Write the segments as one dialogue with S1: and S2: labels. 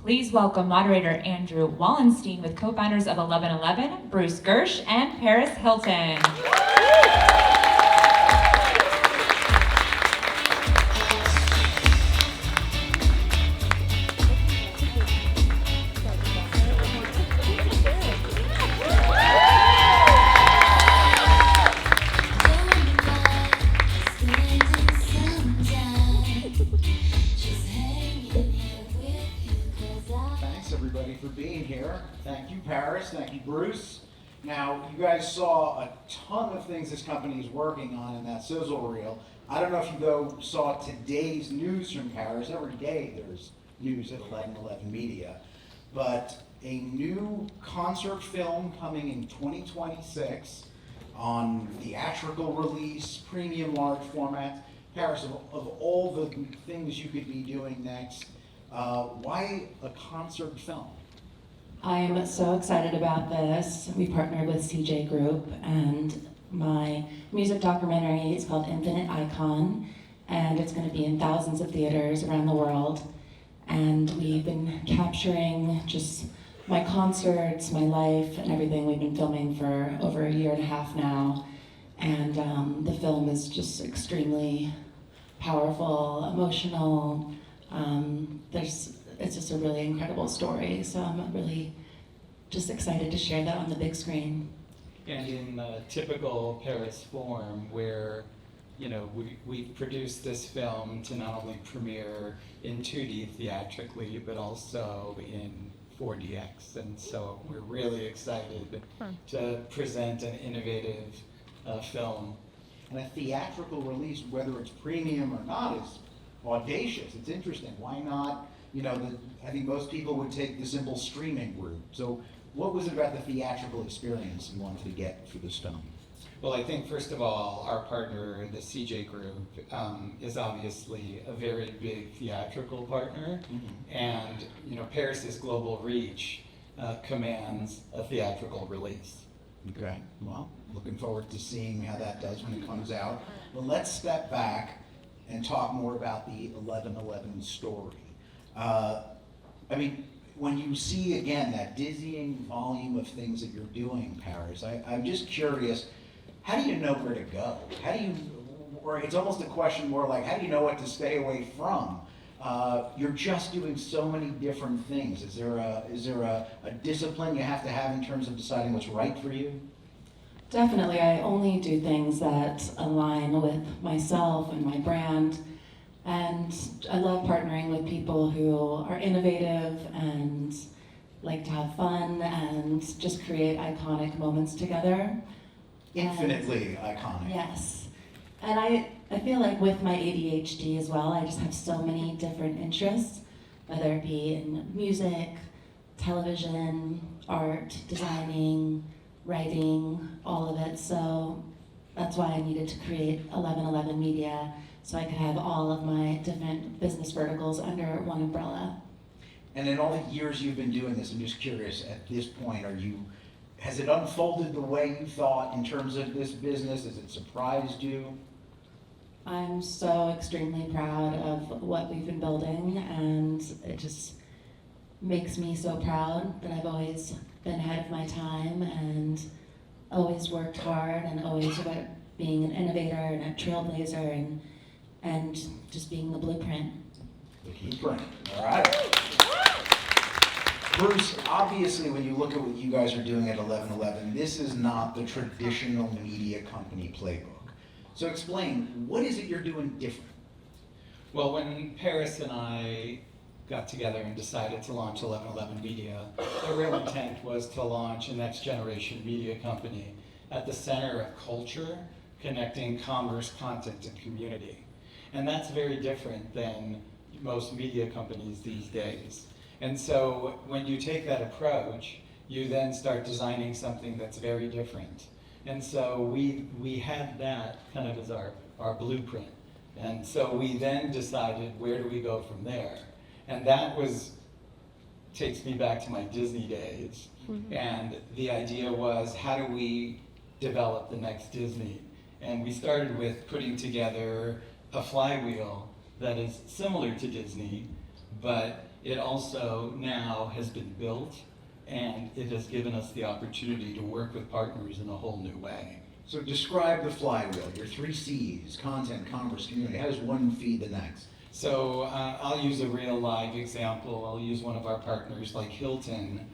S1: Please welcome moderator Andrew Wallenstein with co-founders of 1111, Bruce Gersh and Paris Hilton.
S2: For being here. Thank you, Paris. Thank you, Bruce. Now, you guys saw a ton of things this company is working on in that sizzle reel. I don't know if you saw today's news from Paris. Every day there's news at 1111 Media. But a new concert film coming in 2026 on theatrical release, premium large format. Paris, of all the things you could be doing next, why a concert film?
S3: I'm so excited about this. We partnered with CJ Group, and my music documentary is called Infinite Icon, and it's going to be in thousands of theaters around the world. And we've been capturing just my concerts, my life, and everything. We've been filming for over a year and a half now, and the film is just extremely powerful, emotional. It's just a really incredible story, so I'm really just excited to share that on the big screen.
S4: And in typical Paris form, where we've produced this film to not only premiere in 2D theatrically, but also in 4DX, and so we're really excited to present an innovative film.
S2: And a theatrical release, whether it's premium or not, is audacious. It's interesting. Why not? I think most people would take the simple streaming route. So what was it about the theatrical experience you wanted to get for this film?
S4: Well, I think first of all, our partner, the CJ Group, is obviously a very big theatrical partner, and Paris's global reach commands a theatrical release.
S2: Okay, well, looking forward to seeing how that does when it comes out. But let's step back and talk more about the 1111 story. When you see, again, that dizzying volume of things that you're doing, Paris, I'm just curious, how do you know where to go? Or it's almost a question more like, how do you know what to stay away from? You're just doing so many different things. Is there a discipline you have to have in terms of deciding what's right for you?
S3: Definitely, I only do things that align with myself and my brand. And I love partnering with people who are innovative and like to have fun and just create iconic moments together.
S2: Infinitely iconic.
S3: Yes. And I feel like with my ADHD as well, I just have so many different interests, whether it be in music, television, art, designing, writing, all of it. So that's why I needed to create 1111 Media, so I could have all of my different business verticals under one umbrella.
S2: And in all the years you've been doing this, I'm just curious, at this point, has it unfolded the way you thought in terms of this business? Has it surprised you?
S3: I'm so extremely proud of what we've been building, and it just makes me so proud that I've always been ahead of my time and always worked hard and always about being an innovator and a trailblazer and just being the blueprint.
S2: The blueprint, all right. Bruce, obviously when you look at what you guys are doing at 1111, this is not the traditional media company playbook. So explain, what is it you're doing different?
S4: Well, when Paris and I got together and decided to launch 1111 Media, the real intent was to launch a next generation media company at the center of culture, connecting commerce, content, and community. And that's very different than most media companies these days. And so when you take that approach, you then start designing something that's very different. And so we had that kind of as our blueprint. And so we then decided, where do we go from there? And that takes me back to my Disney days. And the idea was, how do we develop the next Disney? And we started with putting together a flywheel that is similar to Disney, but it also now has been built, and it has given us the opportunity to work with partners in a whole new way.
S2: So describe the flywheel, your 3 C's, content, commerce, community. How does one feed the next?
S4: So I'll use a real live example. I'll use one of our partners like Hilton,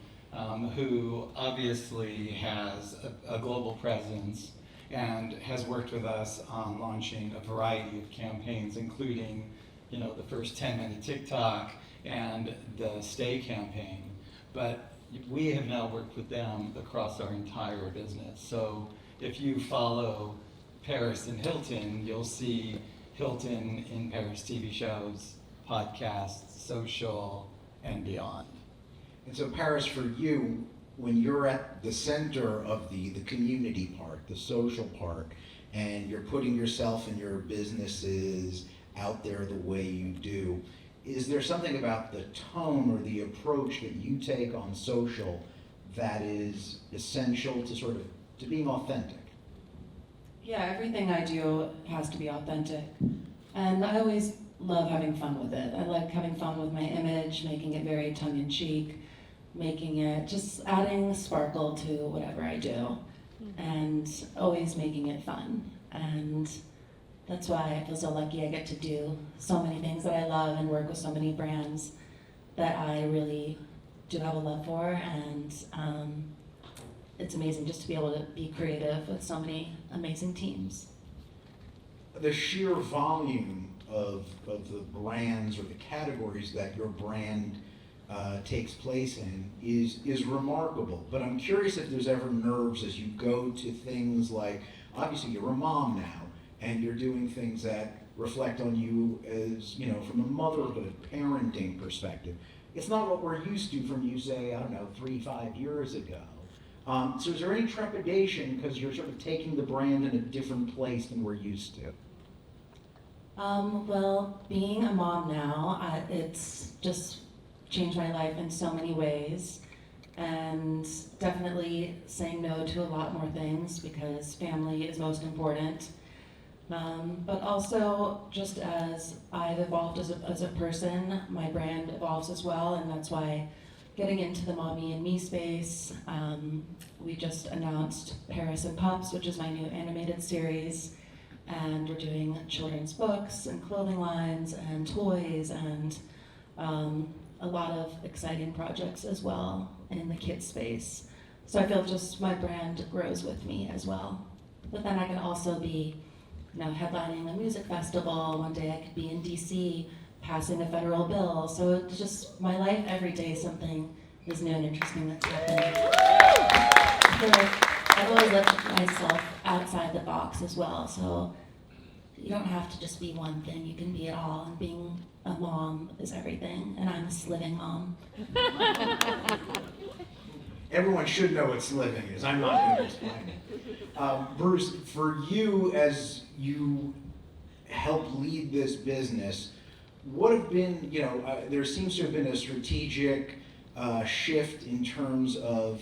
S4: who obviously has a global presence and has worked with us on launching a variety of campaigns, including, the first 10-minute TikTok and the Stay campaign. But we have now worked with them across our entire business. So if you follow Paris and Hilton, you'll see Hilton in Paris TV shows, podcasts, social, and beyond.
S2: And so Paris, for you, when you're at the center of the community part, the social part, and you're putting yourself and your businesses out there the way you do, is there something about the tone or the approach that you take on social that is essential to being authentic?
S3: Yeah, everything I do has to be authentic. And I always love having fun with it. I like having fun with my image, making it very tongue-in-cheek, making it, just adding sparkle to whatever I do, and always making it fun. And that's why I feel so lucky I get to do so many things that I love and work with so many brands that I really do have a love for, and it's amazing just to be able to be creative with so many amazing teams.
S2: The sheer volume of the brands or the categories that your brand takes place in is remarkable. But I'm curious if there's ever nerves as you go to things like, obviously you're a mom now, and you're doing things that reflect on you as, from a motherhood, parenting perspective. It's not what we're used to from you, say, 3-5 years ago. So is there any trepidation because you're sort of taking the brand in a different place than we're used to?
S3: Well, being a mom now, it's just changed my life in so many ways, and definitely saying no to a lot more things because family is most important. But also, just as I've evolved as a person, my brand evolves as well, and that's why getting into the mommy and me space, we just announced Paris and Pups, which is my new animated series, and we're doing children's books and clothing lines and toys and a lot of exciting projects as well in the kids space. So I feel just my brand grows with me as well. But then I can also be headlining a music festival. One day I could be in DC passing a federal bill. So it's just my life every day, something is new and interesting that's happening. I feel like I've always left myself outside the box as well. So you don't have to just be one thing, you can be it all. And being a mom is everything, and I'm a sliving mom.
S2: Everyone should know what sliving is. I'm not going to explain it. Bruce, for you, as you help lead this business, what have been, there seems to have been a strategic shift in terms of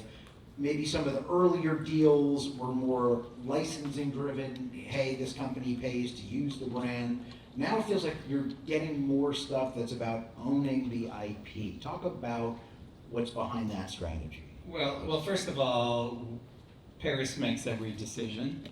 S2: maybe some of the earlier deals were more licensing driven. Hey, this company pays to use the brand. Now it feels like you're getting more stuff that's about owning the IP. Talk about what's behind that strategy.
S4: Well, first of all, Paris makes every decision.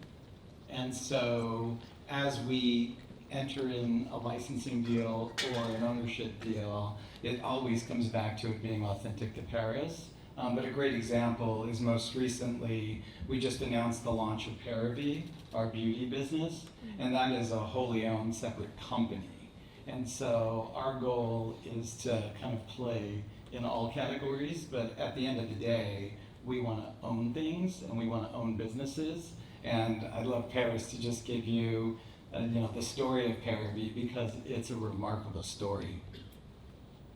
S4: And so as we enter in a licensing deal or an ownership deal, it always comes back to it being authentic to Paris. But a great example is most recently, we just announced the launch of Paravi, our beauty business, and that is a wholly owned separate company. And so our goal is to kind of play in all categories, but at the end of the day, we want to own things and we want to own businesses. And I'd love Paris to just give you, the story of Paravi because it's a remarkable story.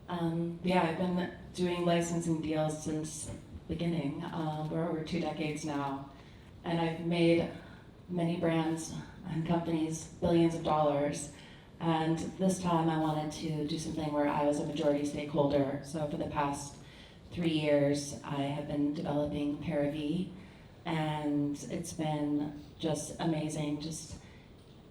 S3: I've been doing licensing deals since the beginning. We're over 2 decades now, and I've made many brands and companies billions of dollars. And this time I wanted to do something where I was a majority stakeholder. So for the past 3 years, I have been developing Paravi, and it's been just amazing, just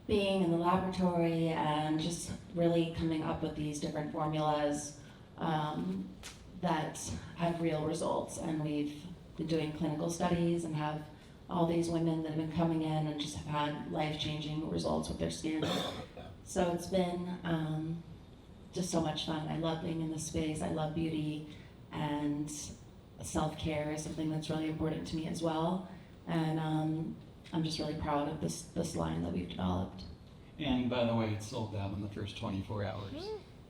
S3: being in the laboratory and just really coming up with these different formulas that have real results. And we've been doing clinical studies and have all these women that have been coming in and just have had life-changing results with their skin. So it's been just so much fun. I love being in this space. I love beauty, and self-care is something that's really important to me as well. And I'm just really proud of this line that we've developed.
S4: And by the way, it's sold out in the first 24 hours.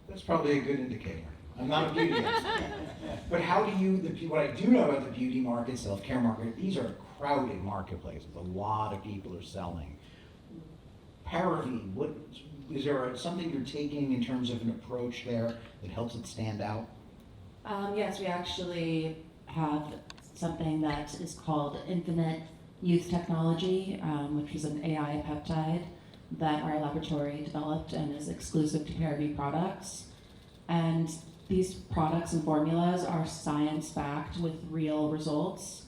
S2: That's probably a good indicator. I'm not a beauty expert. But how do you, what I do know about the beauty market, self-care market, these are crowded marketplaces. A lot of people are selling. Paravi, what, is there something you're taking in terms of an approach there that helps it stand out?
S3: Yes, we actually have something that is called Infinite Youth Technology, which is an AI peptide that our laboratory developed and is exclusive to Paravi products. And these products and formulas are science-backed with real results.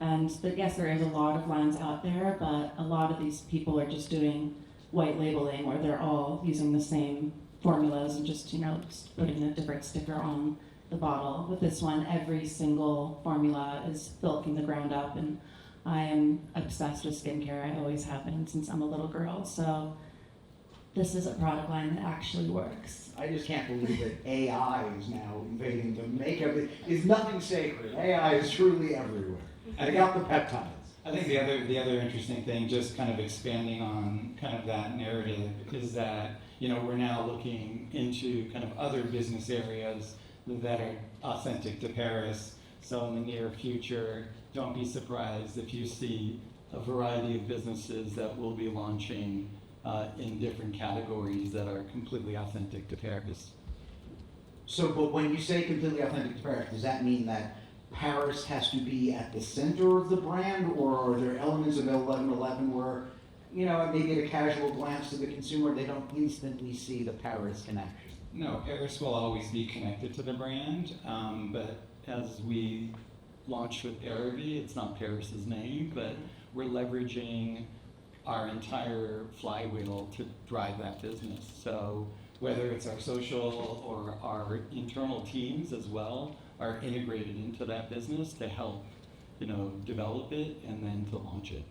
S3: And yes, there is a lot of lines out there, but a lot of these people are just doing white labeling, where they're all using the same formulas and just, just putting a different sticker on the bottle. With this one, every single formula is built from the ground up, and I am obsessed with skincare. I always have been since I'm a little girl. So this is a product line that actually works.
S2: I just can't believe that AI is now invading the makeup. It's nothing sacred. AI is truly everywhere. I got the peptides.
S4: I think the other interesting thing, just kind of expanding on kind of that narrative, is that we're now looking into kind of other business areas that are authentic to Paris. So in the near future, don't be surprised if you see a variety of businesses that will be launching in different categories that are completely authentic to Paris.
S2: So, but when you say completely authentic to Paris, does that mean that Paris has to be at the center of the brand, or are there elements of 1111 where, maybe at a casual glance to the consumer, they don't instantly see the Paris connection?
S4: No, Paris will always be connected to the brand, but as we launched with Paravi, it's not Paris's name, but we're leveraging our entire flywheel to drive that business. So whether it's our social or our internal teams as well are integrated into that business to help, develop it and then to launch it.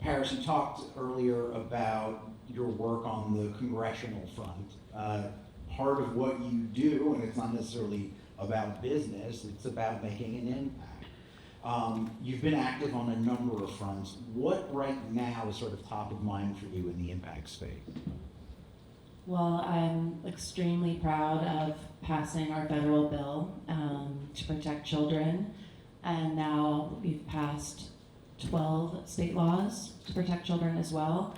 S2: Paris, you talked earlier about your work on the congressional front. Part of what you do, and it's not necessarily about business, it's about making an impact. You've been active on a number of fronts. What right now is sort of top of mind for you in the impact space?
S3: Well, I'm extremely proud of passing our federal bill to protect children, and now we've passed 12 state laws to protect children as well.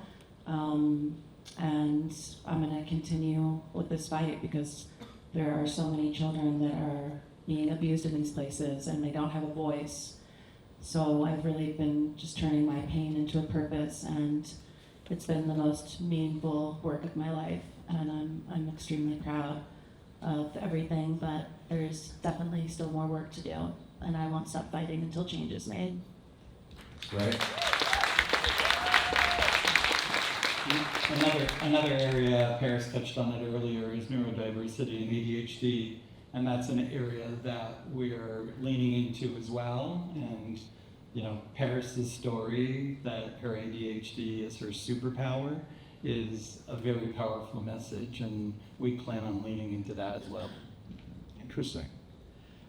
S3: And I'm going to continue with this fight because there are so many children that are being abused in these places and they don't have a voice. So I've really been just turning my pain into a purpose, and it's been the most meaningful work of my life, and I'm extremely proud of everything, but there's definitely still more work to do, and I won't stop fighting until change is made.
S2: Right.
S4: Another area, Paris touched on it earlier, is neurodiversity and ADHD, and that's an area that we're leaning into as well. And Paris's story that her ADHD is her superpower is a very powerful message, and we plan on leaning into that as well.
S2: Interesting.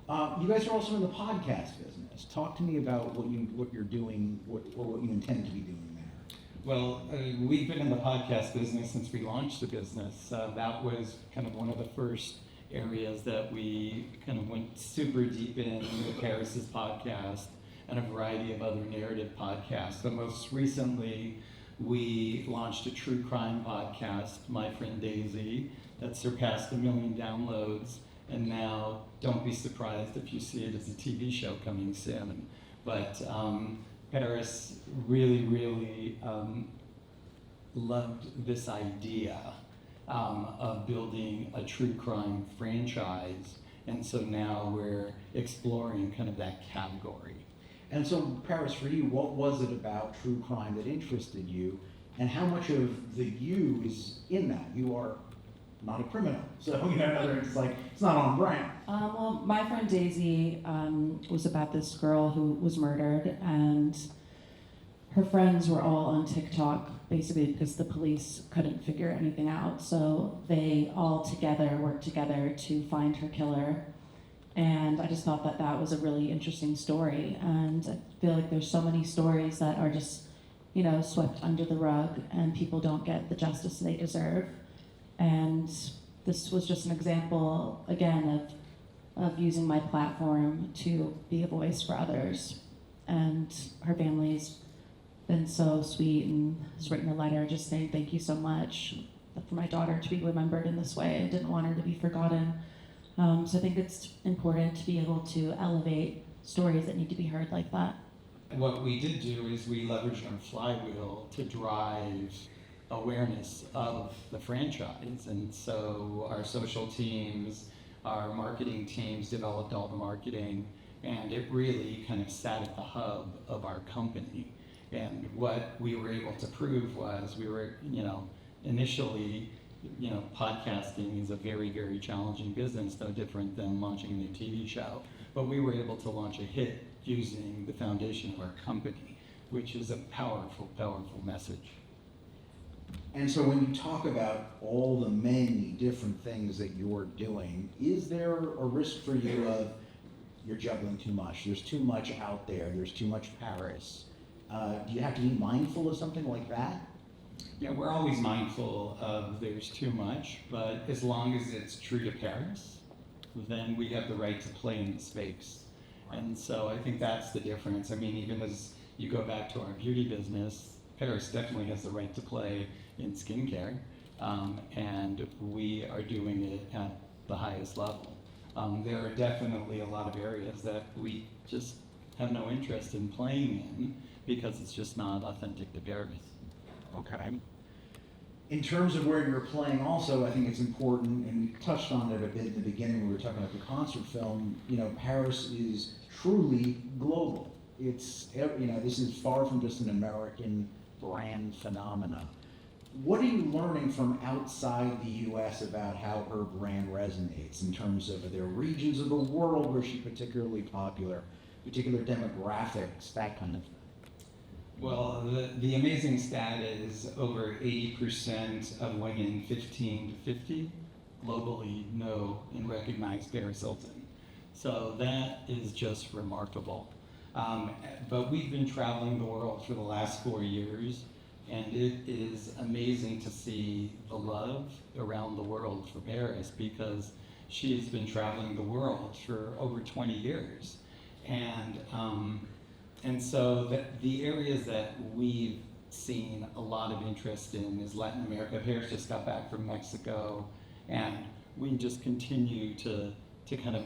S2: You guys are also in the podcast business. Talk to me about what you're doing, or what you intend to be doing there.
S4: Well, we've been in the podcast business since we launched the business. That was kind of one of the first areas that we kind of went super deep in with Paris's podcast and a variety of other narrative podcasts. But most recently, we launched a true crime podcast, My Friend Daisy, that surpassed 1 million downloads. And now, don't be surprised if you see it as a TV show coming soon. But Paris really loved this idea of building a true crime franchise. And so now we're exploring kind of that category.
S2: And so, Paris, for you, what was it about true crime that interested you, and how much of the you is in that? You are not a criminal. So, you know, it's like, it's not on brand.
S3: Well, my friend Daisy was about this girl who was murdered, and her friends were all on TikTok, basically because the police couldn't figure anything out. So they all together worked together to find her killer. And I just thought that that was a really interesting story. And I feel like there's so many stories that are just, you know, swept under the rug, and people don't get the justice they deserve. And this was just an example, again, of using my platform to be a voice for others. And her family's been so sweet and has written a letter just saying thank you so much for my daughter to be remembered in this way. I didn't want her to be forgotten. So I think it's important to be able to elevate stories that need to be heard like that.
S4: What we did do is we leveraged our flywheel to drive awareness of the franchise. And so our social teams, our marketing teams developed all the marketing, and it really kind of sat at the hub of our company. And what we were able to prove was we were, you know, initially, you know, podcasting is a very, very challenging business, no different than launching a new TV show. But we were able to launch a hit using the foundation of our company, which is a powerful, powerful message.
S2: And so when you talk about all the many different things that you're doing, is there a risk for you of you're juggling too much? There's too much out there. There's too much Paris. Do you have to be mindful of something like that?
S4: Yeah, we're always mindful of there's too much, but as long as it's true to Paris, then we have the right to play in the space. And so I think that's the difference. I mean, even as you go back to our beauty business, Paris definitely has the right to play in skincare, and we are doing it at the highest level. There are definitely a lot of areas that we just have no interest in playing in because it's just not authentic to Paris.
S2: Okay. In terms of where you're playing also, I think it's important, and we touched on it a bit in the beginning when we were talking about the concert film, you know, Paris is truly global. It's, you know, this is far from just an American brand phenomena. What are you learning from outside the US about how her brand resonates in terms of, are there regions of the world where she's particularly popular, particular demographics, that kind of thing?
S4: Well, the amazing stat is over 80% of women 15 to 50 globally know and recognize Paris Hilton. So that is just remarkable. But we've been traveling the world for the last 4 years, and it is amazing to see the love around the world for Paris because she's been traveling the world for over 20 years. And so the areas that we've seen a lot of interest in is Latin America. Paris just got back from Mexico, and we just continue to kind of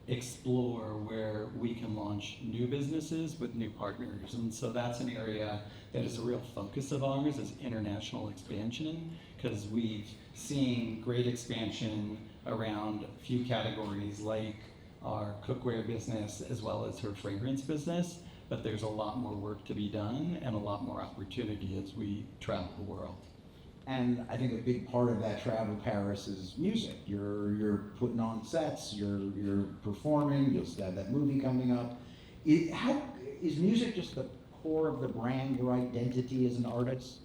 S4: explore where we can launch new businesses with new partners. And so that's an area that is a real focus of ours, is international expansion, because we've seen great expansion around a few categories like our cookware business as well as her fragrance business. But there's a lot more work to be done and a lot more opportunity as we travel the world.
S2: And I think a big part of that travel to Paris is music. You're putting on sets, you're performing, you'll have that movie coming up. Is music just the core of the brand, your identity as an artist?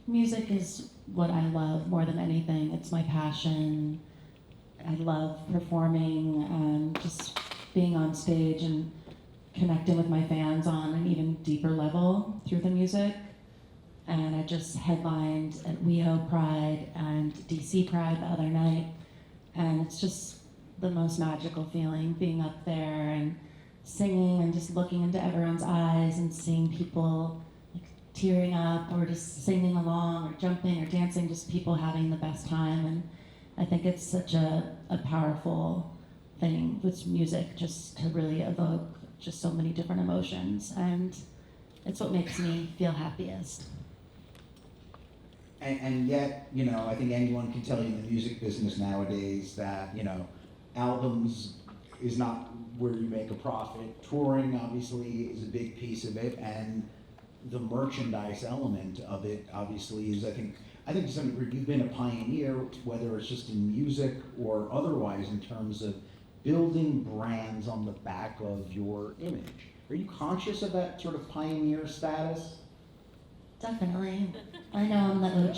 S3: Music is what I love more than anything. It's my passion. I love performing and just being on stage and connecting with my fans on an even deeper level through the music. And I just headlined at WeHo Pride and DC Pride the other night. And it's just the most magical feeling being up there and singing and just looking into everyone's eyes and seeing people like tearing up or just singing along or jumping or dancing, just people having the best time. And I think it's such a powerful thing with music, just to really evoke just so many different emotions, and it's what makes me feel happiest.
S2: And yet, you know, I think anyone can tell you in the music business nowadays that, you know, albums is not where you make a profit. Touring obviously is a big piece of it, and the merchandise element of it obviously is, I think, I think to some degree you've been a pioneer, whether it's just in music or otherwise, in terms of building brands on the back of your image. Are you conscious of that sort of pioneer status?
S3: Definitely. I know I'm the OG.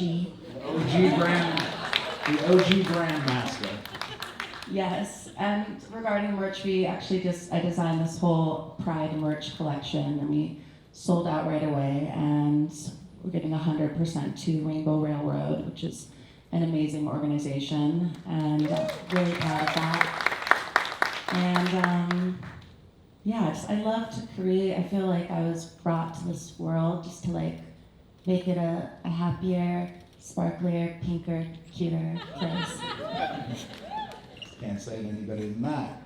S2: The OG brand master.
S3: Yes, and regarding merch, I designed this whole Pride merch collection, and we sold out right away, and we're giving 100% to Rainbow Railroad, which is an amazing organization, and really proud of that. And I love to create. I feel like I was brought to this world just to like make it a happier, sparklier, pinker, cuter place.
S2: Can't say it any better than that.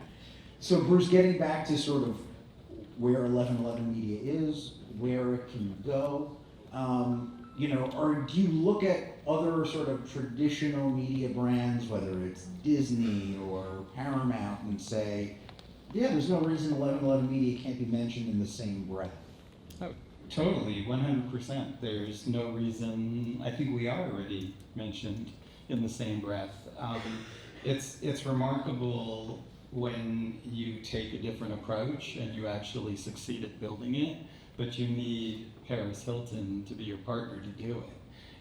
S2: So Bruce, getting back to sort of where 1111 Media is, where it can go, or do you look at other sort of traditional media brands, whether it's Disney or Paramount, and say, yeah, there's no reason 1111 Media can't be mentioned in the same breath?
S4: Oh, totally, 100%. There's no reason, I think we are already mentioned in the same breath. It's remarkable when you take a different approach and you actually succeed at building it, but you need Paris Hilton to be your partner to do it.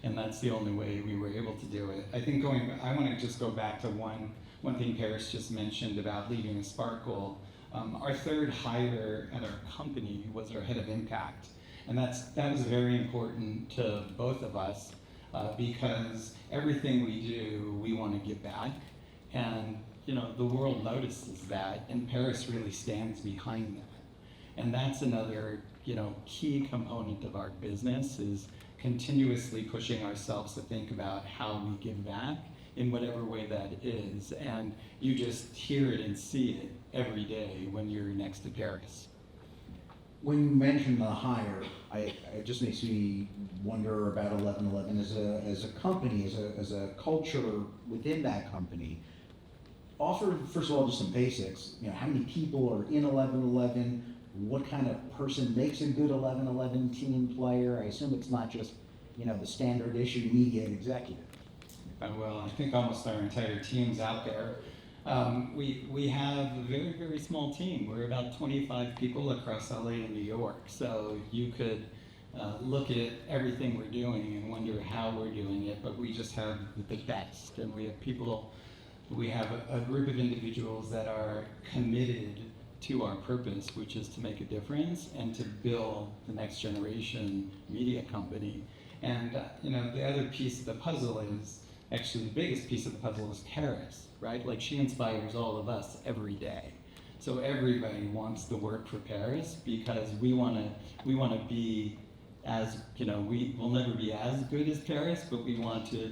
S4: And that's the only way we were able to do it. I think I want to just go back to one thing Paris just mentioned about leaving a sparkle. Our third hire at our company was our head of impact. And that was very important to both of us because everything we do, we want to give back. And the world notices that, and Paris really stands behind that. And that's another key component of our business, is continuously pushing ourselves to think about how we give back in whatever way that is. And you just hear it and see it every day when you're next to Paris.
S2: When you mention the hire, it just makes me wonder about 1111 as a company, as a culture within that company. Offer, first of all, just some basics. How many people are in 1111? What kind of person makes a good 1111 team player? I assume it's not just, the standard issue media executive.
S4: Well, I think almost our entire team's out there. We have a very, very small team. We're about 25 people across LA and New York. So you could look at everything we're doing and wonder how we're doing it, but we just have the best. And we have a group of individuals that are committed to our purpose, which is to make a difference and to build the next generation media company. And the other piece of the puzzle is, actually the biggest piece of the puzzle is Paris, right? Like, she inspires all of us every day. So everybody wants to work for Paris because we want to be as, we will never be as good as Paris, but we want to,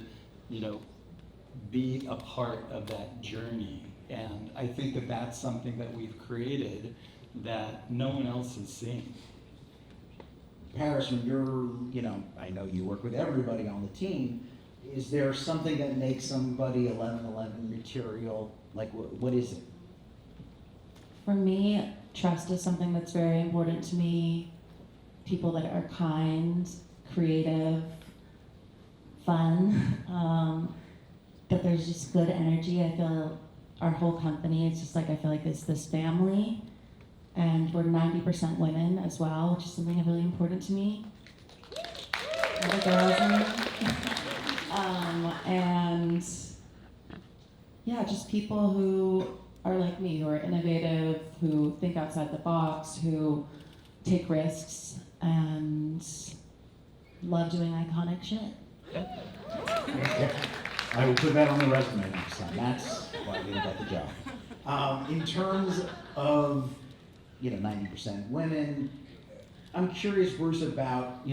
S4: be a part of that journey. And I think that that's something that we've created that no one else has seen.
S2: Paris, when you're, I know you work with everybody on the team, is there something that makes somebody 1111 material? Like, what is it?
S3: For me, trust is something that's very important to me. People that are kind, creative, fun, that there's just good energy. I feel our whole company, it's just like, I feel like it's this family. And we're 90% women as well, which is something really important to me. All the girls in there. And yeah, just people who are like me, who are innovative, who think outside the box, who take risks, and love doing iconic shit.
S2: I will put that on the resume next time. That's why I didn't get the job. In terms of 90% women, I'm curious, Bruce, about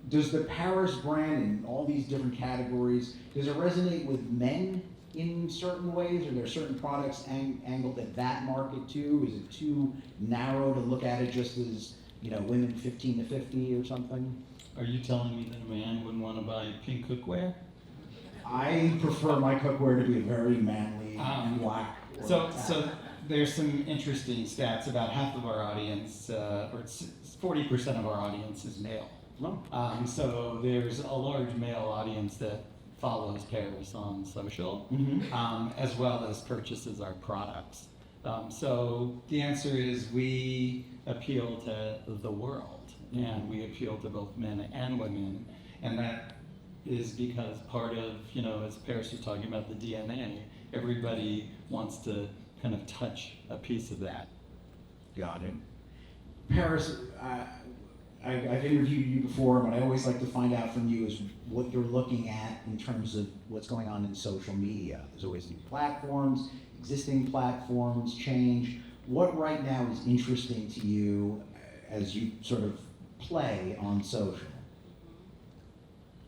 S2: does the Paris brand in all these different categories, does it resonate with men in certain ways? Are there certain products angled at that market too? Is it too narrow to look at it just as women 15 to 50 or something?
S4: Are you telling me that a man wouldn't want to buy pink cookware?
S2: I prefer my cookware to be very manly, black.
S4: So there's some interesting stats. About half of our audience, or 40% of our audience is male.
S2: Oh.
S4: So there's a large male audience that follows Paris on social, as well as purchases our products. So the answer is we appeal to the world, and we appeal to both men and women, and that is because part of, as Paris was talking about the DNA, everybody wants to kind of touch a piece of that.
S2: Got it. Paris, I've interviewed you before, but I always like to find out from you is what you're looking at in terms of what's going on in social media. There's always new platforms, existing platforms, change. What right now is interesting to you as you sort of play on social?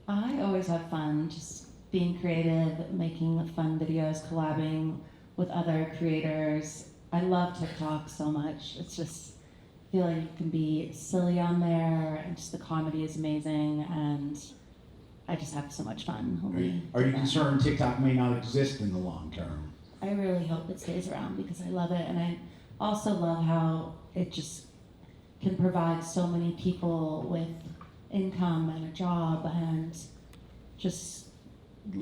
S3: I always have fun just being creative, making fun videos, collabing with other creators. I love TikTok so much. It's just, I feel like you can be silly on there, and just the comedy is amazing, and I just have so much fun when we
S2: Are
S3: do
S2: you
S3: that.
S2: concerned TikTok may not exist in the long term?
S3: I really hope it stays around because I love it, and I also love how it just can provide so many people with income and a job and just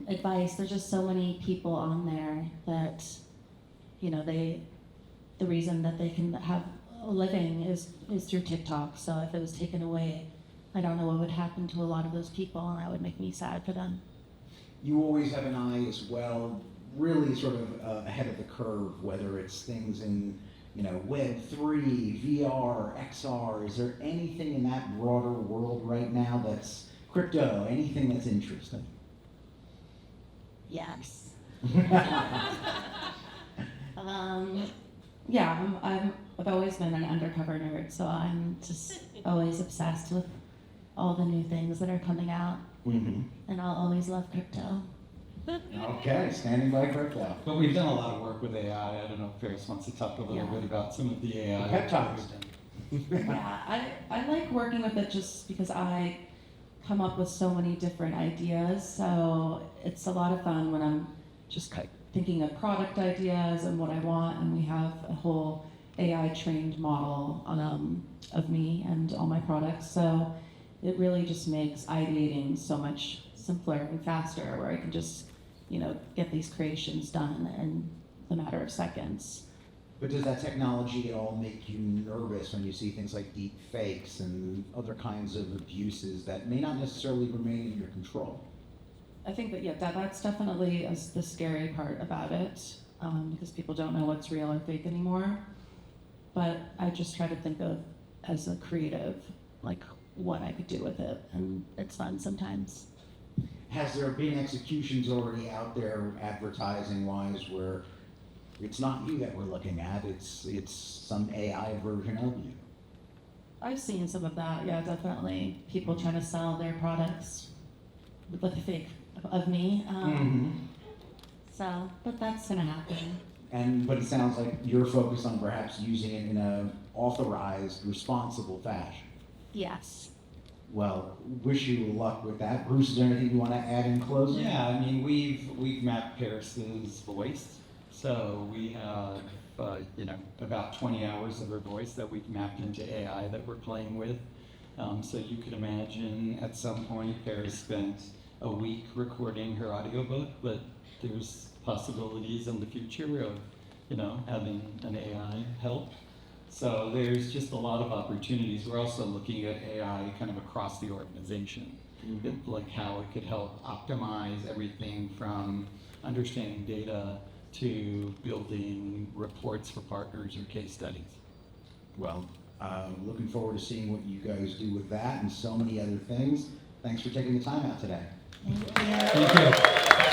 S3: advice. There's just so many people on there that, the reason that they can have a living is through TikTok. So if it was taken away, I don't know what would happen to a lot of those people, and that would make me sad for them.
S2: You always have an eye as well, really sort of ahead of the curve, whether it's things in Web3, VR, XR. Is there anything in that broader world right now that's crypto, anything that's interesting?
S3: Yes. Yeah, I've always been an undercover nerd, so I'm just always obsessed with all the new things that are coming out, and I'll always love crypto.
S2: Okay, standing by crypto.
S4: But we've done a lot of work with AI. I don't know if Paris wants to talk a little bit about some of the AI.
S2: The peptides.
S4: we've done.
S3: Yeah, I like working with it just because I come up with so many different ideas, so it's a lot of fun when I'm just thinking of product ideas and what I want, and we have a whole AI trained model of me and all my products, so it really just makes ideating so much simpler and faster, where I can just get these creations done in the matter of seconds.
S2: But does that technology at all make you nervous when you see things like deep fakes and other kinds of abuses that may not necessarily remain in your control?
S3: I think that that's definitely is the scary part about it, because people don't know what's real or fake anymore. But I just try to think of, as a creative, like what I could do with it, and it's fun sometimes.
S2: Has there been executions already out there advertising-wise where it's not you that we're looking at, it's some AI version of you?
S3: I've seen some of that, yeah, definitely. People trying to sell their products with a fake of me. So, but that's gonna happen.
S2: But it sounds like you're focused on perhaps using it in a authorized, responsible fashion.
S3: Yes.
S2: Well, wish you luck with that. Bruce, is there anything you want to add in closing?
S4: Yeah, I mean, we've mapped Paris's voice. So we have, about 20 hours of her voice that we've mapped into AI that we're playing with. So you could imagine at some point Paris spent a week recording her audiobook, but there's possibilities in the future of, having an AI help. So there's just a lot of opportunities. We're also looking at AI kind of across the organization, like how it could help optimize everything from understanding data to building reports for partners or case studies.
S2: Well, looking forward to seeing what you guys do with that and so many other things. Thanks for taking the time out today.
S3: Thank you.
S4: Thank you.